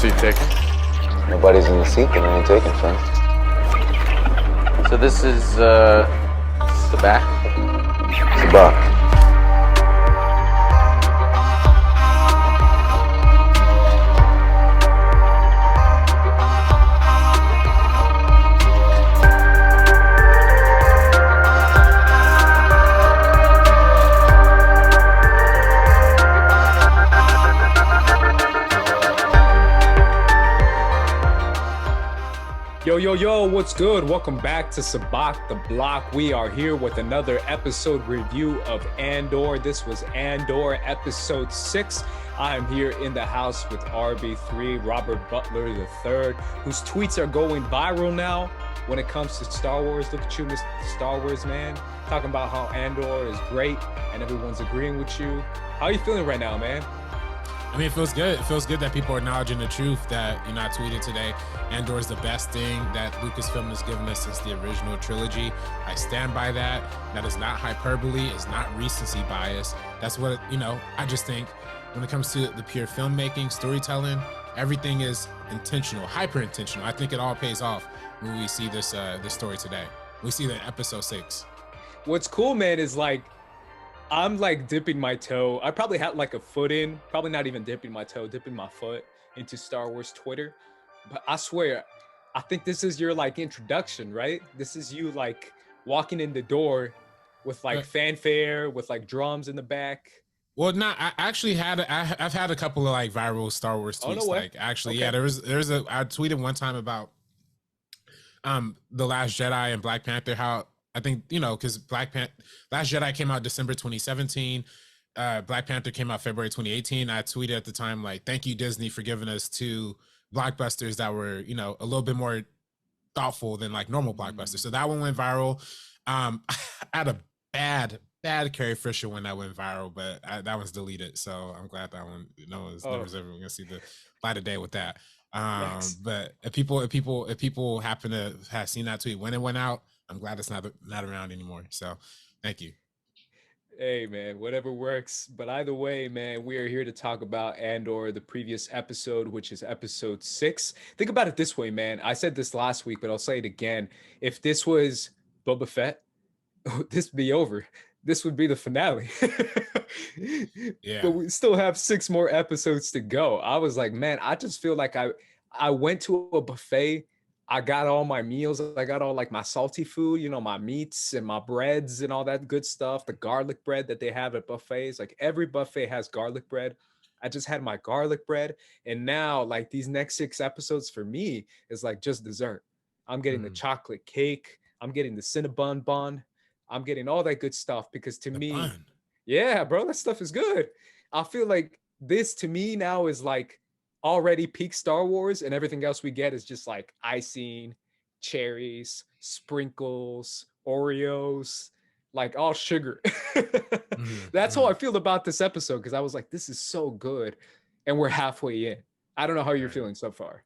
seat taken? Nobody's in the seat, then I ain't taking, son. So this is, Sabacc? Sabacc. Yo, what's good? Welcome back to Sabacc the Block. We are here with another episode review of Andor. This was Andor episode 6. I am here in the house with RB3, Robert Butler III, whose tweets are going viral now when it comes to Star Wars. Look at you, Mr. Star Wars man, talking about how Andor is great and everyone's agreeing with you. How are you feeling right now, man? I mean, it feels good. It feels good that people are acknowledging the truth that, I tweeted today. Andor is the best thing that Lucasfilm has given us since the original trilogy. I stand by that. That is not hyperbole. It's not recency bias. That's what, I just think when it comes to the pure filmmaking, storytelling, everything is intentional, hyper intentional. I think it all pays off when we see this story today. We see that in episode 6. What's cool, man, is I'm dipping my toe. I probably had a foot in, probably not even dipping my toe, dipping my foot into Star Wars Twitter. But I swear, I think this is your introduction, right? This is you walking in the door with fanfare, with drums in the back. Well, I actually I've had a couple of viral Star Wars tweets. Oh, no way. Actually, Okay. yeah, I tweeted one time about The Last Jedi and Black Panther, how I think, because Last Jedi came out December 2017. Black Panther came out February 2018. I tweeted at the time, thank you, Disney, for giving us 2 blockbusters that were, a little bit more thoughtful than normal blockbusters. So that one went viral. I had a bad Carrie Fisher one that went viral, but that one's deleted. So I'm glad that one, no one's never ever going to see the light of day with that. But if people happen to have seen that tweet when it went out, I'm glad it's not around anymore. So thank you. Hey, man, whatever works. But either way, man, we are here to talk about Andor, the previous episode, which is episode 6. Think about it this way, man. I said this last week, but I'll say it again. If this was Boba Fett, this would be over. This would be the finale. Yeah. But we still have 6 more episodes to go. I was like, man, I just feel like I went to a buffet. I got all my meals. I got all my salty food, my meats and my breads and all that good stuff. The garlic bread that they have at buffets. Every buffet has garlic bread. I just had my garlic bread. And now these next 6 episodes for me is just dessert. I'm getting the chocolate cake. I'm getting the Cinnabon bun. I'm getting all that good stuff because to me, bun. Yeah, bro, that stuff is good. I feel like this to me now is already peak Star Wars, and everything else we get is just icing, cherries, sprinkles, Oreos, all sugar. That's how I feel about this episode, because I was like, this is so good, and we're halfway in. I don't know how you're feeling so far.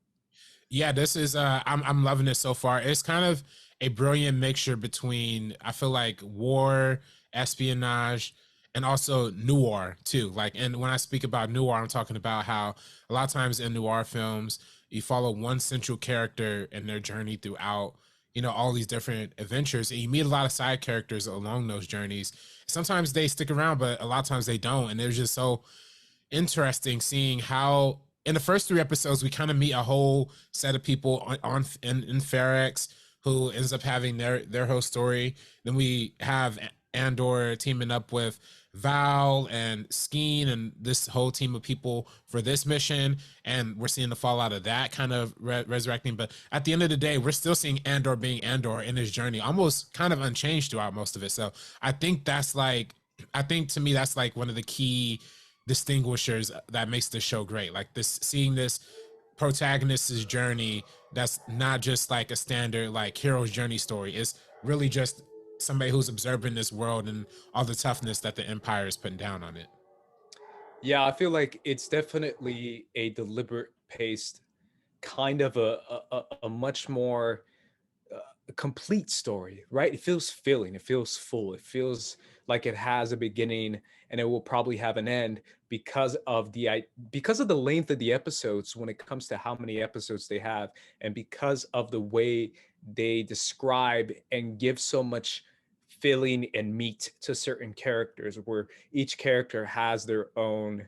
Yeah, this is I'm loving it so far. It's kind of a brilliant mixture between, I feel like, war, espionage, and also noir too. And when I speak about noir, I'm talking about how a lot of times in noir films, you follow one central character and their journey throughout, all these different adventures, and you meet a lot of side characters along those journeys. Sometimes they stick around, but a lot of times they don't. And it's just so interesting seeing how in the first 3 episodes, we kind of meet a whole set of people in Ferrex who ends up having their whole story. Then we have Andor teaming up with Val and Skeen and this whole team of people for this mission, and we're seeing the fallout of that kind of resurrecting. But at the end of the day, we're still seeing Andor being Andor in his journey, almost kind of unchanged throughout most of it. So I think to me that's one of the key distinguishers that makes the show great. Seeing this protagonist's journey that's not just a standard hero's journey story. It's really just somebody who's observing this world and all the toughness that the Empire is putting down on it. Yeah, I feel like it's definitely a deliberate paced, kind of a much more complete story, right? It feels filling, it feels full, it feels like it has a beginning and it will probably have an end. because of the length of the episodes when it comes to how many episodes they have, and because of the way they describe and give so much filling and meat to certain characters, where each character has their own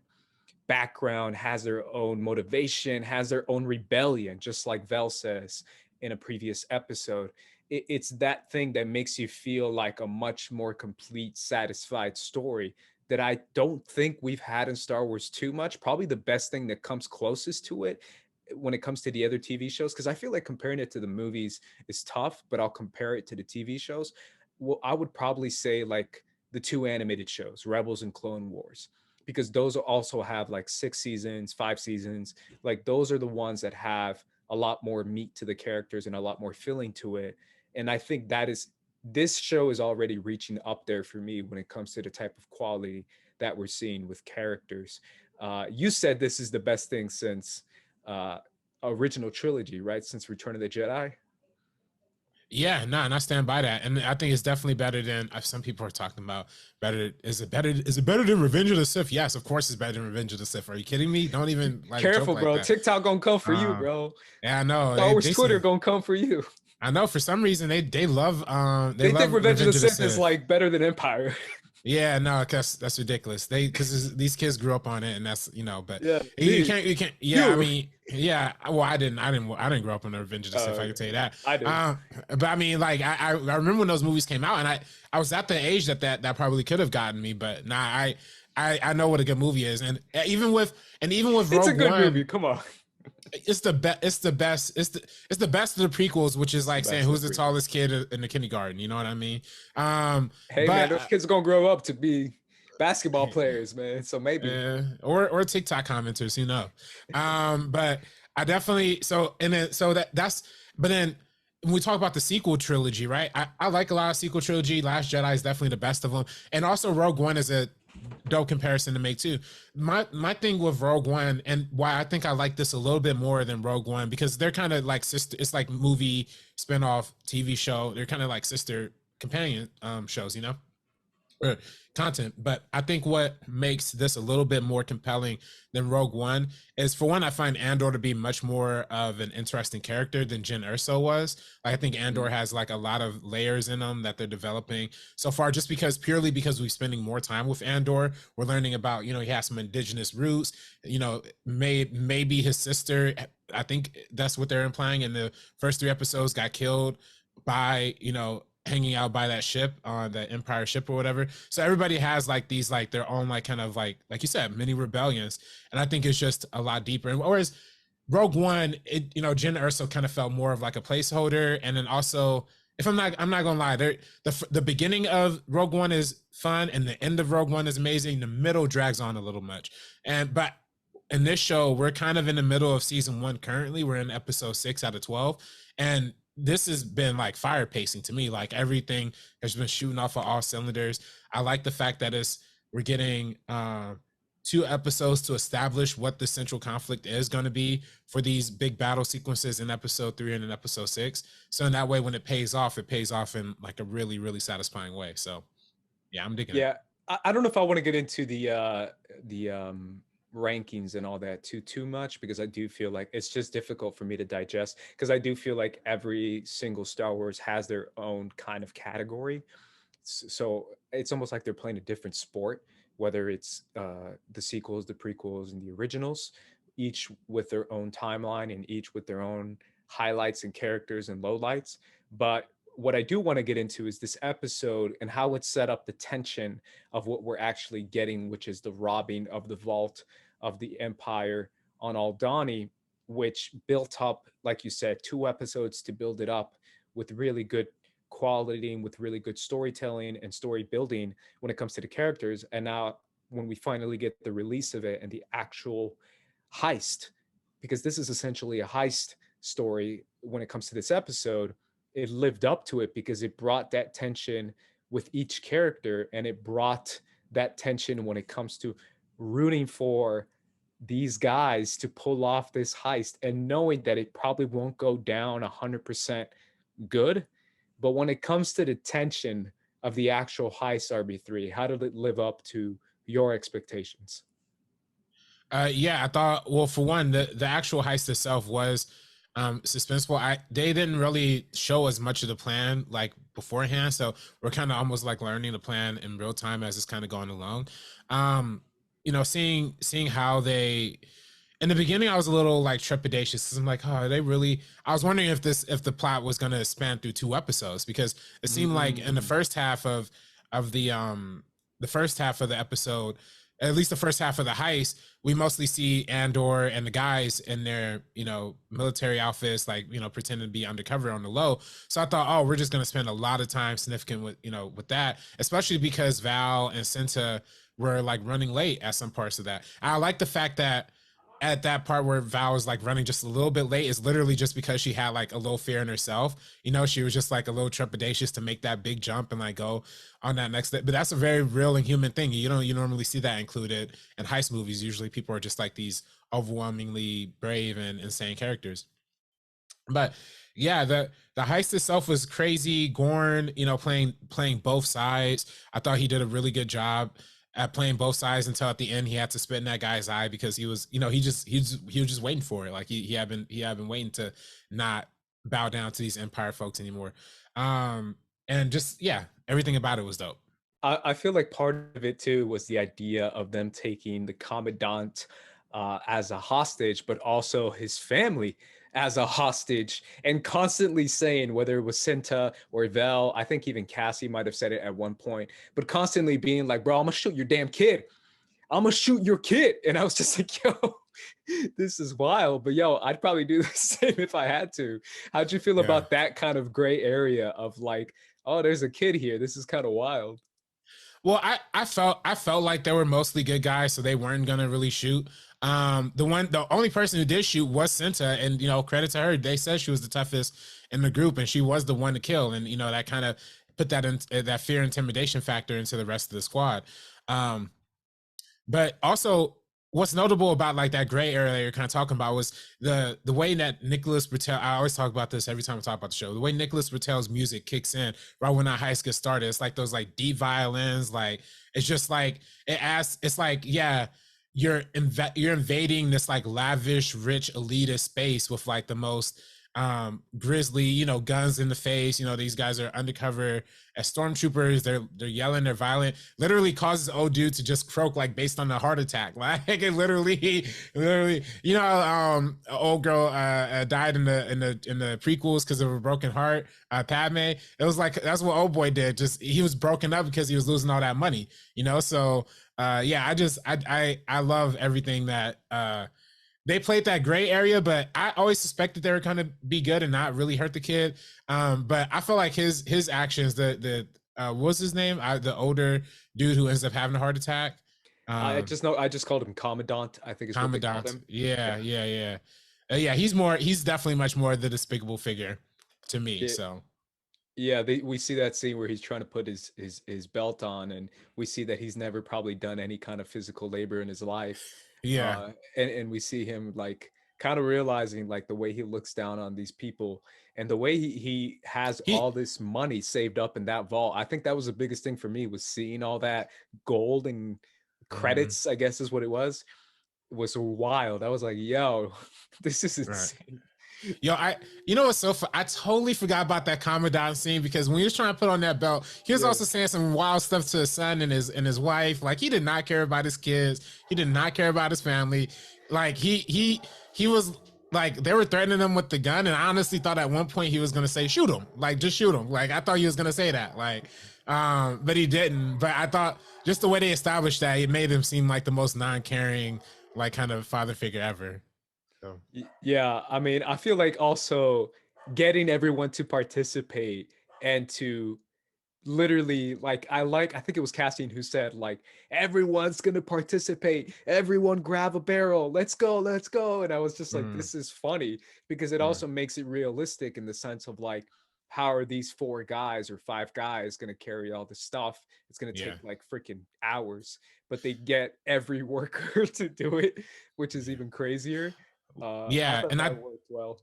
background, has their own motivation, has their own rebellion, just like Vel says in a previous episode. It's that thing that makes you feel like a much more complete, satisfied story that I don't think we've had in Star Wars too much. Probably the best thing that comes closest to it when it comes to the other TV shows, because I feel like comparing it to the movies is tough, but I'll compare it to the TV shows. Well, I would probably say like the two animated shows, Rebels and Clone Wars, because those also have like 6 seasons, 5 seasons. Like those are the ones that have a lot more meat to the characters and a lot more filling to it. And I think this show is already reaching up there for me when it comes to the type of quality that we're seeing with characters. You said this is the best thing since original trilogy, right? Since Return of the Jedi. Yeah, no, and I stand by that. And I think it's definitely better than some people are talking about. Better is it better than Revenge of the Sith? Yes, of course it's better than Revenge of the Sith. Are you kidding me? Don't even like Careful, joke bro. like that. TikTok gonna come for you, bro. Yeah, I know. Star Wars Twitter gonna come for you. I know for some reason they love they love think Revenge of the Sith is like better than Empire. Yeah, no, that's ridiculous. Because these kids grew up on it, and that's but yeah, you can't. Yeah, I mean, yeah. Well, I didn't grow up on the Revenge of the Sith. I can tell you that. I did. But I mean, like I remember when those movies came out, and I was at the age that probably could have gotten me, but nah, I know what a good movie is, and even with Rogue it's a good One, movie. Come on. It's the best. It's the best. It's the best of the prequels, which is like saying who's the tallest kid in the kindergarten. You know what I mean? Hey, man, those kids are gonna grow up to be basketball players, man. So maybe, or TikTok commenters, you know. But I definitely that's. But then when we talk about the sequel trilogy, right? I like a lot of sequel trilogy. Last Jedi is definitely the best of them, and also Rogue One is a dope comparison to make too. My thing with Rogue One, and why I think I like this a little bit more than Rogue One, because they're kind of like sister. It's like movie spinoff TV show. They're kind of like sister companion shows, you know, or content. But I think what makes this a little bit more compelling than Rogue One is, for one, I find Andor to be much more of an interesting character than Jyn Erso was. Like, I think Andor has like a lot of layers in them that they're developing so far, just purely because we're spending more time with Andor. We're learning about, you know, he has some indigenous roots, you know, maybe his sister, I think that's what they're implying in the first 3 episodes, got killed by, you know, hanging out by that ship, on the Empire ship or whatever. So everybody has like these, like their own, like kind of like you said, mini rebellions. And I think it's just a lot deeper. And whereas Rogue One, it, you know, Jyn Erso kind of felt more of like a placeholder. And then also, if I'm not gonna lie, the beginning of Rogue One is fun and the end of Rogue One is amazing. The middle drags on a little much. But in this show, we're kind of in the middle of season 1 currently. We're in episode 6 out of 12. And this has been like fire pacing to me. Like, everything has been shooting off of all cylinders. I like the fact that we're getting 2 episodes to establish what the central conflict is going to be for these big battle sequences in episode 3 and in episode 6. So in that way, when it pays off in like a really, really satisfying way. So yeah, I'm digging it. Yeah, I don't know if I want to get into the rankings and all that too much, because I do feel like it's just difficult for me to digest, because I do feel like every single Star Wars has their own kind of category. So it's almost like they're playing a different sport, whether it's the sequels, the prequels, and the originals, each with their own timeline and each with their own highlights and characters and lowlights. But what I do want to get into is this episode and how it set up the tension of what we're actually getting, which is the robbing of the vault of the Empire on Aldhani, which built up, like you said, 2 episodes to build it up with really good quality and with really good storytelling and story building when it comes to the characters. And now when we finally get the release of it and the actual heist, because this is essentially a heist story when it comes to this episode, it lived up to it because it brought that tension with each character, and it brought that tension when it comes to rooting for these guys to pull off this heist and knowing that it probably won't go down 100% good. But when it comes to the tension of the actual heist, RB3, how did it live up to your expectations? Yeah, I thought. Well, for one, the actual heist itself was suspenseful. They didn't really show as much of the plan like beforehand, so we're kind of almost like learning the plan in real time as it's kind of going along. Seeing how they. In the beginning, I was a little like trepidatious because I'm like, oh, are they really? I was wondering if the plot was going to span through 2 episodes because it seemed like in the first half of the first half of the episode, at least the first half of the heist, we mostly see Andor and the guys in their, military outfits, like, pretending to be undercover on the low. So I thought, oh, we're just going to spend a lot of time significant with that, especially because Val and Cinta were like running late at some parts of that. And I like the fact that at that part where Val was like running just a little bit late is literally just because she had like a little fear in herself. She was just like a little trepidatious to make that big jump and like go on that next step. But that's a very real and human thing. You normally see that included in heist movies. Usually people are just like these overwhelmingly brave and insane characters. But yeah, the heist itself was crazy. Gorn, playing both sides. I thought he did a really good job at playing both sides until at the end he had to spit in that guy's eye because he was just waiting for it. Like he had been waiting to not bow down to these Empire folks anymore. And just everything about it was dope. I feel like part of it too was the idea of them taking the commandant as a hostage, but also his family as a hostage, and constantly saying, whether it was Cinta or Vel, I think even Cassie might have said it at one point, but constantly being like, bro, I'm gonna shoot your damn kid. I'm gonna shoot your kid. And I was just like, yo, this is wild. But yo, I'd probably do the same if I had to. How'd you feel about that kind of gray area of like, oh, there's a kid here. This is kind of wild. Well, I felt like they were mostly good guys, so they weren't gonna really shoot. The only person who did shoot was Cinta, and credit to her. They said she was the toughest in the group, and she was the one to kill, and that kind of put that fear intimidation factor into the rest of the squad. But also, what's notable about like that gray area that you're kind of talking about was the way that Nicholas Britell. I always talk about this every time I talk about the show. The way Nicholas Britell's music kicks in right when that heist gets started. It's like those like deep violins. Like it's just like it asks. It's like you're invading this like lavish, rich, elitist space with like the most grisly, guns in the face. These guys are undercover as stormtroopers. They're yelling, they're violent. Literally causes old dude to just croak like based on a heart attack. Like it literally, old girl died in the prequels because of a broken heart. Padme. It was like that's what old boy did. Just he was broken up because he was losing all that money. So I love everything that they played that gray area, but I always suspected they were going to be good and not really hurt the kid. But I feel like his actions, what's his name? The older dude who ends up having a heart attack. I just called him Commandant. I think is Commandant. What they called him. Yeah. He's definitely much more the despicable figure to me. So. Yeah, we see that scene where he's trying to put his belt on, and we see that he's never probably done any kind of physical labor in his life. Yeah. And we see him like kind of realizing like the way he looks down on these people and the way he has all this money saved up in that vault. I think that was the biggest thing for me, was seeing all that gold and credits, I guess is what it was wild. I was like, yo, this is insane. Right. Yo, what's so I totally forgot about that Commandant scene, because when he was trying to put on that belt, he was also saying some wild stuff to his son and his wife. Like he did not care about his kids. He did not care about his family. Like he was like, they were threatening him with the gun, and I honestly thought at one point he was gonna say, shoot him, like just shoot him. Like I thought he was gonna say that, like but he didn't. But I thought just the way they established that, it made him seem like the most non-caring, like kind of father figure ever. So. Yeah, I mean, I feel like also getting everyone to participate and to literally like I think it was Cassian who said like, everyone's gonna participate, everyone grab a barrel, let's go, and I was just like, this is funny, because it also makes it realistic in the sense of like, how are these 4 guys or 5 guys going to carry all this stuff? It's going to take like freaking hours, but they get every worker to do it, which is even crazier. And I worked well.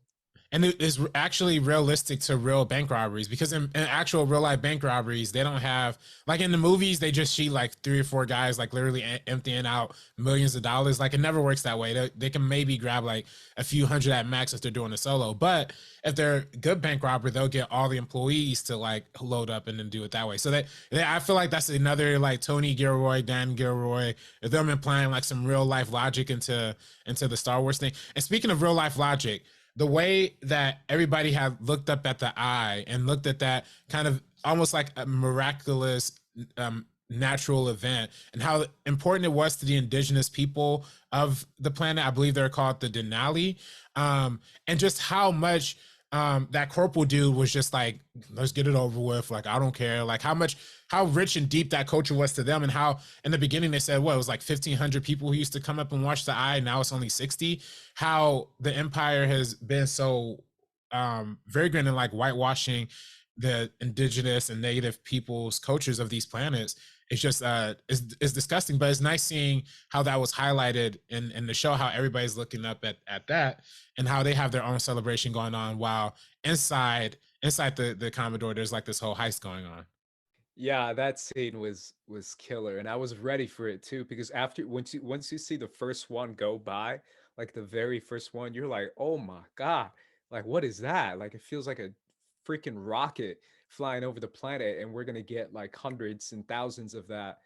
and it is actually realistic to real bank robberies, because in actual real life bank robberies, they don't have, like in the movies, they just shoot like 3 or 4 guys like literally emptying out millions of dollars. Like it never works that way. They can maybe grab like a few hundred at max if they're doing a solo, but if they're a good bank robber, they'll get all the employees to like load up and then do it that way. So I feel like that's another like Tony Gilroy, Dan Gilroy, if them implying like some real life logic into the Star Wars thing. And speaking of real life logic, the way that everybody had looked up at the eye and looked at that kind of almost like a miraculous natural event, and how important it was to the indigenous people of the planet. I believe they're called the Denali. And just how much that corporal dude was just like, let's get it over with. Like, I don't care. Like how rich and deep that culture was to them, and how in the beginning they said, it was like 1,500 people who used to come up and watch the eye. Now it's only 60. How the empire has been so vagrant and like whitewashing the indigenous and native people's cultures of these planets. It's just is disgusting, but it's nice seeing how that was highlighted in the show, how everybody's looking up at that, and how they have their own celebration going on, while inside the Commodore, there's like this whole heist going on. Yeah, that scene was killer, and I was ready for it too, because after once you see the first one go by, like the very first one, you're like, oh my god, like what is that? Like it feels like a freaking rocket flying over the planet, and we're gonna get like hundreds and thousands of that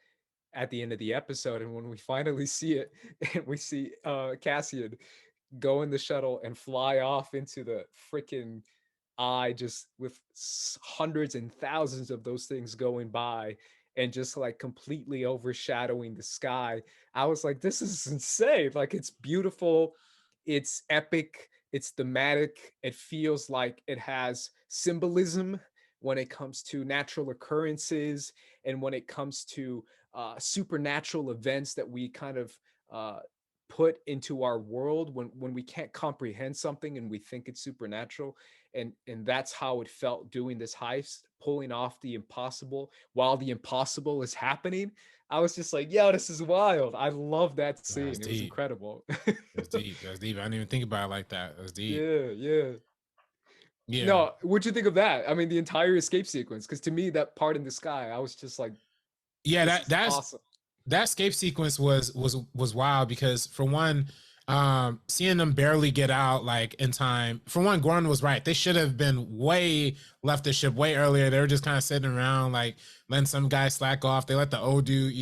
at the end of the episode. And when we finally see it, and we see Cassian go in the shuttle and fly off into the freaking eye, just with hundreds and thousands of those things going by and just like completely overshadowing the sky, I was like, this is insane. Like it's beautiful, it's epic, it's thematic, it feels like it has symbolism when it comes to natural occurrences, and when it comes to supernatural events that we kind of put into our world when we can't comprehend something and we think it's supernatural. And that's how it felt doing this heist, pulling off the impossible while the impossible is happening. I was just like, yo, this is wild. I love that scene. It was incredible. That's deep. That's deep. I didn't even think about it like that. That's deep. Yeah. No, what'd you think of that? I mean, the entire escape sequence, because to me, that part in the sky, I was just like, yeah, that's awesome. That escape sequence was wild, because for one, seeing them barely get out like in time. For one, Gordon was right. They should have been left the ship way earlier. They were just kind of sitting around, like letting some guy slack off. They let the old dude,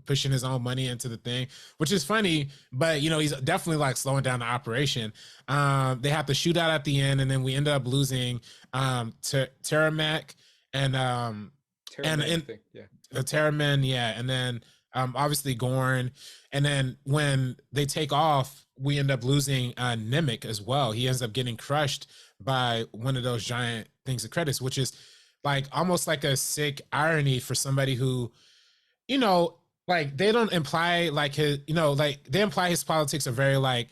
pushing his own money into the thing, which is funny, but he's definitely like slowing down the operation. They have to shoot out at the end, and then we ended up losing Terramac and the Terraman, yeah, and then obviously Gorn, and then when they take off, we end up losing Nemec as well. He ends up getting crushed by one of those giant things of credits, which is like almost like a sick irony for somebody who, like they don't imply like his, like they imply his politics are very like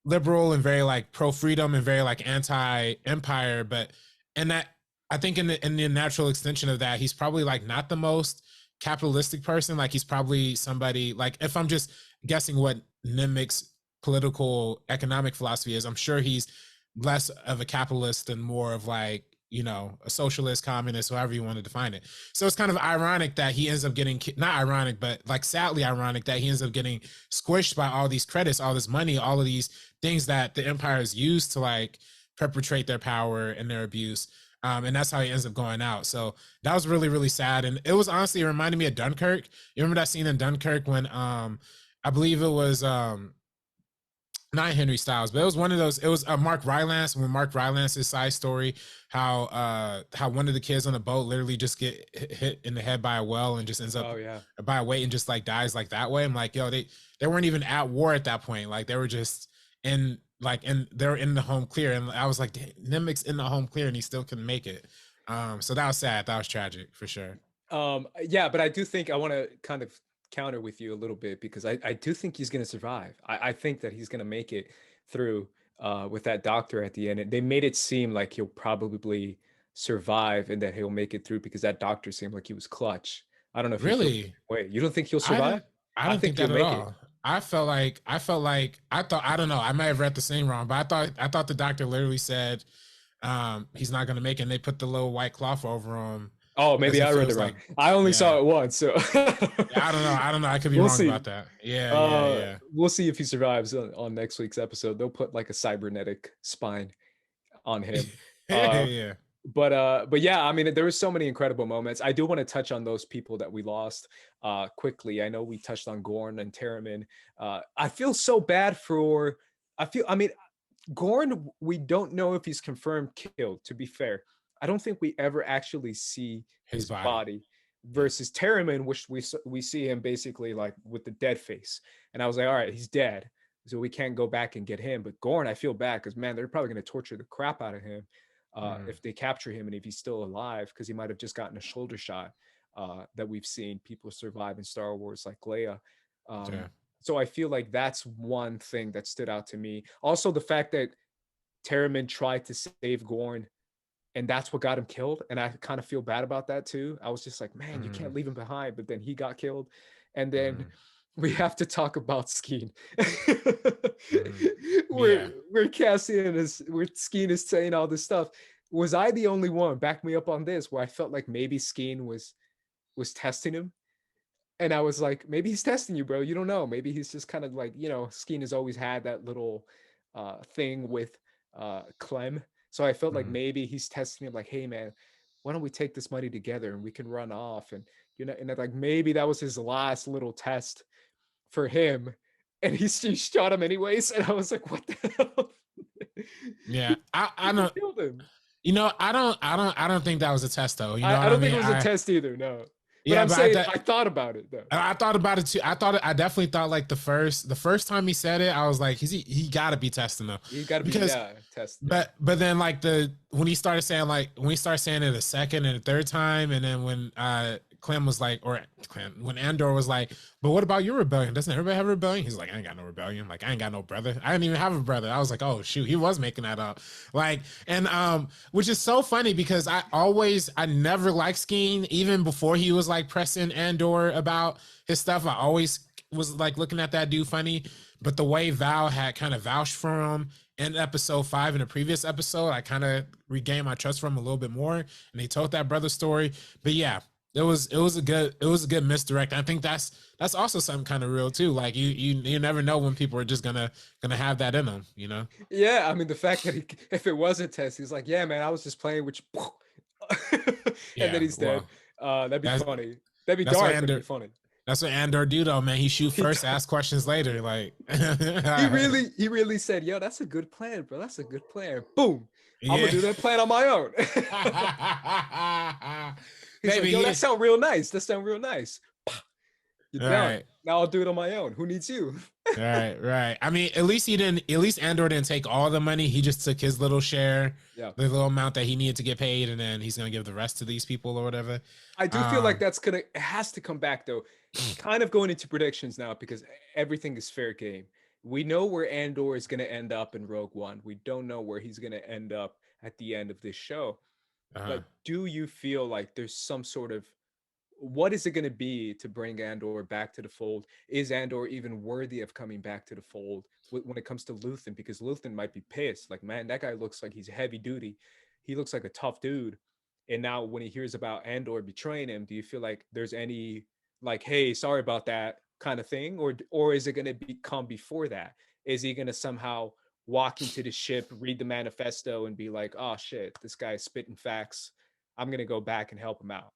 liberal and very like pro freedom and very like anti empire, but and that I think in the natural extension of that, he's probably like not the most capitalistic person. Like he's probably somebody like, if I'm just guessing what Nemec's political economic philosophy is, I'm sure he's less of a capitalist and more of like, a socialist, communist, however you want to define it. So it's kind of ironic that he ends up getting, not ironic, but like sadly ironic that he ends up getting squished by all these credits, all this money, all of these things that the empire has used to like perpetrate their power and their abuse. And that's how he ends up going out. So that was really, really sad. And it was honestly, it reminded me of Dunkirk. You remember that scene in Dunkirk when I believe it was not Henry Styles, but it was one of those, it was Mark Rylance, when Mark Rylance's side story, how one of the kids on the boat literally just get hit in the head by a well and just ends up by a weight and just like dies like that way. I'm like, yo, they weren't even at war at that point. Like they were just they're in the home clear, and I was like, Nemec's in the home clear and he still couldn't make it. So that was sad. That was tragic for sure. Yeah, but I do think I want to kind of counter with you a little bit, because I do think he's going to survive. I think that he's going to make it through with that doctor at the end. And they made it seem like he'll probably survive and that he'll make it through, because that doctor seemed like he was clutch. I don't know if really. Wait, you don't think he'll survive? I don't think that at all. I felt like I thought, I don't know, I might have read the thing wrong, but I thought the doctor literally said he's not gonna make it, and they put the little white cloth over him Oh, as maybe I if it read it was wrong. like, I only saw yeah. it once, so Yeah, I don't know. I could be we'll wrong see. about that. Yeah. We'll see if he survives on next week's episode. They'll put like a cybernetic spine on him. Yeah. But yeah, I mean, there were so many incredible moments. I do want to touch on those people that we lost quickly. I know we touched on Gorn and Terriman. I feel so bad for. I mean, Gorn. We don't know if he's confirmed killed. To be fair, I don't think we ever actually see His his body. body. Versus Terriman, which we see him basically like with the dead face, and I was like, all right, he's dead, so we can't go back and get him. But Gorn, I feel bad because man, they're probably going to torture the crap out of him if they capture him and if he's still alive, because he might have just gotten a shoulder shot that we've seen people survive in Star Wars, like Leia. Yeah. So I feel like that's one thing that stood out to me. Also, the fact that Terriman tried to save Gorn and that's what got him killed. And I kind of feel bad about that too. I was just like, man, you can't leave him behind. But then he got killed. And then we have to talk about Skeen. Where Cassian is, where Skeen is saying all this stuff. Was I the only one? Back me up on this, where I felt like maybe Skeen was testing him. And I was like, maybe he's testing you, bro. You don't know. Maybe he's just kind of like, Skeen has always had that little thing with Clem. So I felt like maybe he's testing him, like, hey man, why don't we take this money together and we can run off? And and like maybe that was his last little test for him. And he shot him anyways. And I was like, what the hell? Yeah, I don't. Killed him. I don't think that was a test though. I don't think it was a test either. No. But I'm saying I thought about it though. I thought about it too. I definitely thought like the first time he said it, I was like, he got to be testing though. He got to be testing. But then like when he started saying it a second and a third time, and then when when Andor was like, but what about your rebellion? Doesn't everybody have a rebellion? He's like, I ain't got no rebellion. Like I ain't got no brother. I didn't even have a brother. I was like, oh shoot, he was making that up. Like, and which is so funny because I never liked Skeen, even before he was like pressing Andor about his stuff. I always was like looking at that dude funny. But the way Val had kind of vouched for him in episode 5 in the previous episode, I kind of regained my trust for him a little bit more. And they told that brother story. But yeah, it was a good misdirect. I think that's also something kind of real too. Like you never know when people are just gonna have that in them, Yeah, I mean the fact that if it was a test, he's like, yeah, man, I was just playing with you. And then he's dead. That'd be funny. That'd be dark, but it'd be funny. That's what Andor do though, man. He shoot first, ask questions later. Like he really said, yo, that's a good plan, bro. That's a good plan. Boom. I'm gonna do that plan on my own. He's like, yo, that sound real nice. You're done. Right. Now I'll do it on my own. Who needs you? Right. I mean, at least Andor didn't take all the money. He just took his little share, the little amount that he needed to get paid, and then he's gonna give the rest to these people or whatever. I do feel like it has to come back though. Kind of going into predictions now because everything is fair game. We know where Andor is gonna end up in Rogue One. We don't know where he's gonna end up at the end of this show. Like, do you feel like there's some sort of, what is it going to be to bring Andor back to the fold? Is Andor even worthy of coming back to the fold when it comes to Luthen? Because Luthen might be pissed. Like, man, that guy looks like he's heavy duty. He looks like a tough dude. And now when he hears about Andor betraying him, do you feel like there's any like, hey, sorry about that kind of thing? Or is it going to come before that? Is he going to somehow walk into the ship, read the manifesto, and be like, "Oh shit, this guy's spitting facts. I'm gonna go back and help him out."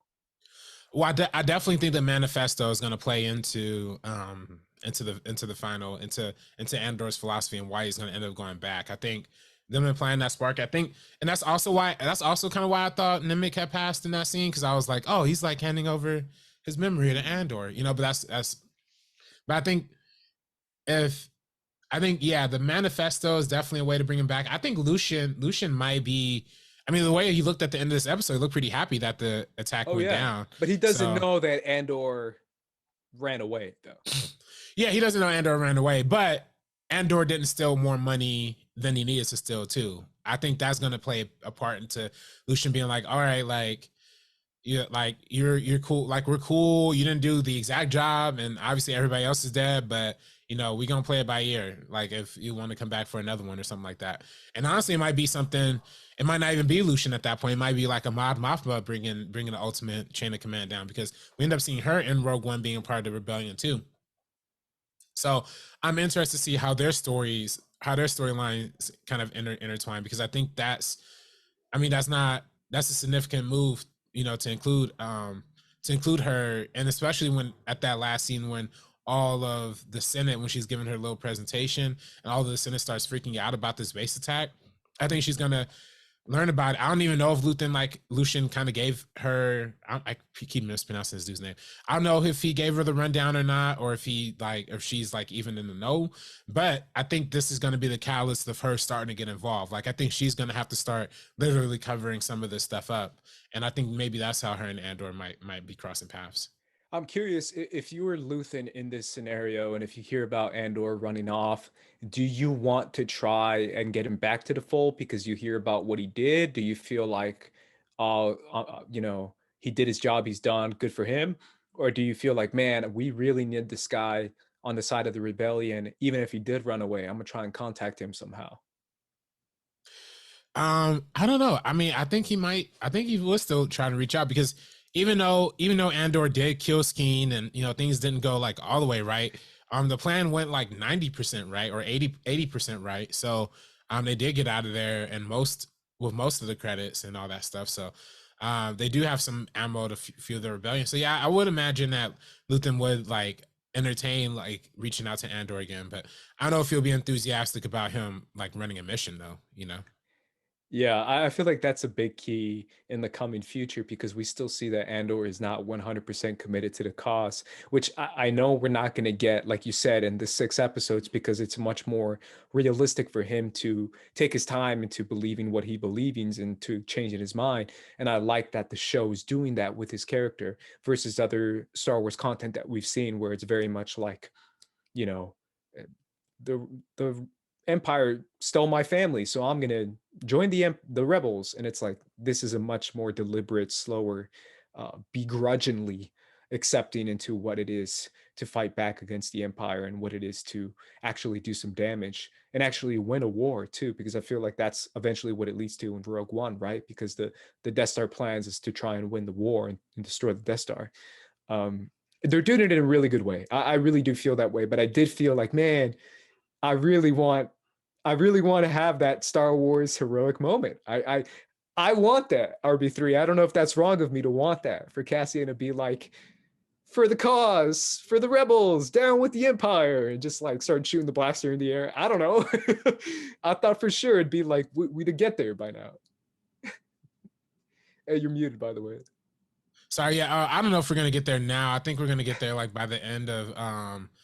Well, I definitely think the manifesto is going to play into the final into Andor's philosophy and why he's going to end up going back. I think them and playing that spark. I think, and that's also kind of why I thought Nemik had passed in that scene, because I was like, oh, he's like handing over his memory to Andor, But but I think the manifesto is definitely a way to bring him back. I think Lucian might be. I mean, the way he looked at the end of this episode, he looked pretty happy that the attack went down. But he doesn't know that Andor ran away, though. Yeah, he doesn't know Andor ran away, but Andor didn't steal more money than he needed to steal too. I think that's going to play a part into Lucian being like, all right, like, Yeah, like you're cool. Like we're cool. You didn't do the exact job, and obviously everybody else is dead. But we gonna play it by ear. Like if you want to come back for another one or something like that. And honestly, it might be something. It might not even be Lucian at that point. It might be like a Mod Mothma bringing the ultimate chain of command down, because we end up seeing her in Rogue One being a part of the rebellion too. So I'm interested to see how their storylines kind of intertwine, because I think that's a significant move, to include her, and especially when at that last scene when all of the Senate, when she's giving her little presentation and all of the Senate starts freaking out about this base attack. I think she's gonna learn about it. I don't even know if Lucian kind of gave her. I keep mispronouncing this dude's name. I don't know if he gave her the rundown or not, or if if she's like even in the know. But I think this is going to be the catalyst of her starting to get involved. Like I think she's going to have to start literally covering some of this stuff up, and I think maybe that's how her and Andor might be crossing paths. I'm curious, if you were Luthen in this scenario and if you hear about Andor running off, do you want to try and get him back to the fold because you hear about what he did? Do you feel like, he did his job, he's done, good for him? Or do you feel like, man, we really need this guy on the side of the rebellion, even if he did run away, I'm gonna try and contact him somehow? I don't know. I mean, I think he was still trying to reach out, because even though Andor did kill Skeen, and things didn't go like all the way right, the plan went like 90% right, or 80% right. So they did get out of there, and most of the credits and all that stuff. So they do have some ammo to fuel the rebellion. So yeah, I would imagine that Luthen would like entertain like reaching out to Andor again, but I don't know if he'll be enthusiastic about him like running a mission though. Yeah, I feel like that's a big key in the coming future because we still see that Andor is not 100% committed to the cause, which I know we're not going to get, like you said, in the 6 episodes because it's much more realistic for him to take his time into believing what he believes and to changing his mind. And I like that the show is doing that with his character versus other Star Wars content that we've seen where it's very much like, you know, eh, the Empire stole my family, so I'm gonna join the rebels. And it's like this is a much more deliberate, slower, begrudgingly accepting into what it is to fight back against the Empire and what it is to actually do some damage and actually win a war too. Because I feel like that's eventually what it leads to in Rogue One, right? Because the Death Star plans is to try and win the war and destroy the Death Star. Um, they're doing it in a really good way. I really do feel that way, but I did feel like, man, I really want I really want to have that Star Wars heroic moment. I want that RB3. I don't know if that's wrong of me to want that for Cassian to be like, for the cause, for the rebels, down with the Empire, and just like start shooting the blaster in the air. I don't know. I thought for sure it'd be like we'd get there by now. Hey, you're muted, by the way. Sorry, yeah, I don't know if we're gonna get there now. I think we're gonna get there like by the end of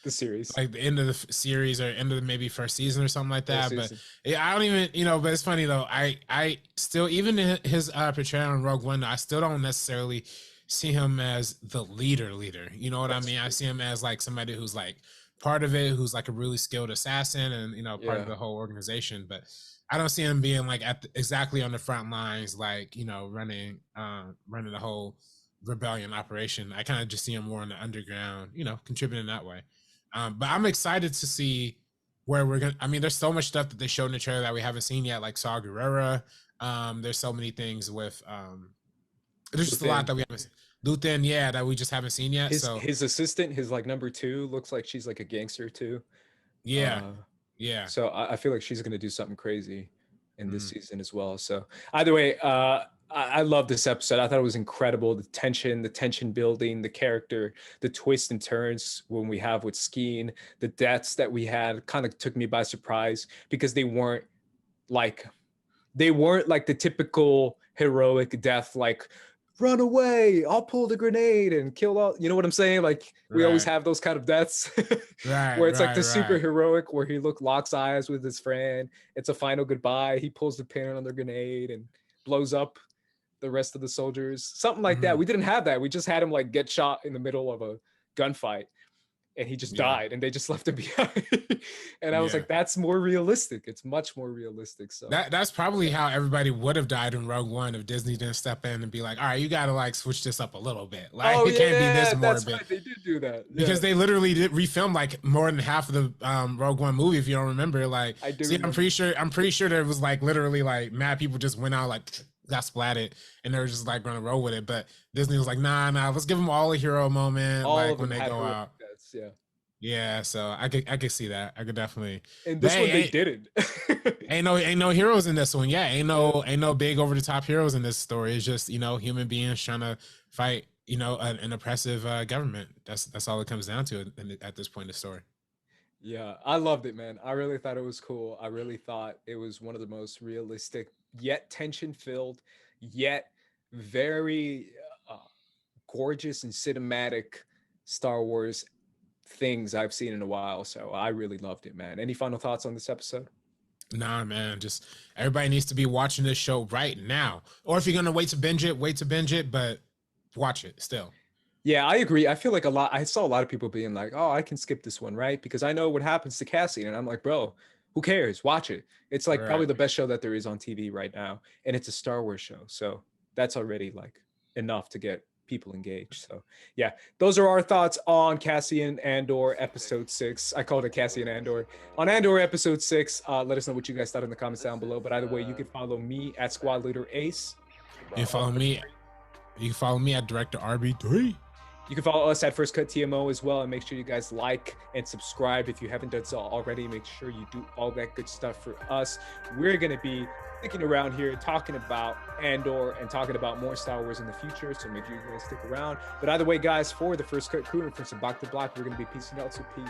the series, like the end of the series or end of the maybe first season or something like that. But yeah, I don't even But it's funny though. I still, even in his portrayal in Rogue One, I still don't necessarily see him as the leader. You know what I mean? I see him as like somebody who's like part of it, who's like a really skilled assassin and part of the whole organization. But I don't see him being like exactly on the front lines, like running the whole rebellion operation. I kind of just see him more in the underground, contributing that way. But I'm excited to see where we're gonna. I mean, there's so much stuff that they showed in the trailer that we haven't seen yet, like Saw Gerrera. There's so many things with. There's just a lot that we haven't seen. Luthen, yeah, that we just haven't seen yet. His assistant, his like number 2, looks like she's like a gangster too. Yeah, yeah. So I feel like she's gonna do something crazy in this season as well. So either way, I love this episode. I thought it was incredible. The tension building, the character, the twists and turns when we have with Skeen, the deaths that we had kind of took me by surprise because they weren't like the typical heroic death, like run away, I'll pull the grenade and kill all, you know what I'm saying? Like we always have those kind of deaths where it's like the super heroic where he locks eyes with his friend. It's a final goodbye. He pulls the pin on the grenade and blows up the rest of the soldiers, something like that. We didn't have that. We just had him like get shot in the middle of a gunfight. and he just Yeah. died and they just left him behind. And I was Yeah. like, that's more realistic. It's much more realistic. So That's probably how everybody would have died in Rogue One if Disney didn't step in and be like, all right, you gotta like switch this up a little bit. Like it can't be this morbid. That's right. They did do that. Because they literally did refilm like more than half of the Rogue One movie, if you don't remember. Like, I do see, remember. I'm pretty sure there was like literally like mad people just went out like got splatted and they were just like gonna roll with it. But Disney was like, nah, let's give them all a hero moment, All like of when them they had go heroic out. deaths, yeah. Yeah, so I could see that. I could definitely. And this But, one hey, they didn't. ain't no heroes in this one. Yeah, ain't no big over the top heroes in this story. It's just human beings trying to fight an oppressive government. That's all it comes down to at this point in the story. Yeah, I loved it, man. I really thought it was cool. I really thought it was one of the most realistic, yet tension-filled, yet very gorgeous and cinematic Star Wars things I've seen in a while. So I really loved it, man. Any final thoughts on this episode? Nah, man. Just everybody needs to be watching this show right now. Or if you're gonna wait to binge it, but watch it still. Yeah, I agree. I feel like I saw a lot of people being like, oh, I can skip this one, right? Because I know what happens to Cassian. And I'm like, bro, who cares? Watch it. It's like probably the best show that there is on TV right now. And it's a Star Wars show. So that's already like enough to get people engaged. So yeah, those are our thoughts on Cassian Andor episode 6. I called it Cassian Andor. On Andor episode 6, let us know what you guys thought in the comments down below. But either way, you can follow me at Squad Leader Ace. You can follow me at Director RB3. You can follow us at First Cut TMO as well, and make sure you guys like and subscribe if you haven't done so already. Make sure you do all that good stuff for us. We're going to be sticking around here talking about Andor and talking about more Star Wars in the future, so make sure you guys stick around. But either way, guys, for the First Cut crew and from Sabacc the Block, we're going to be peacing out, so peace.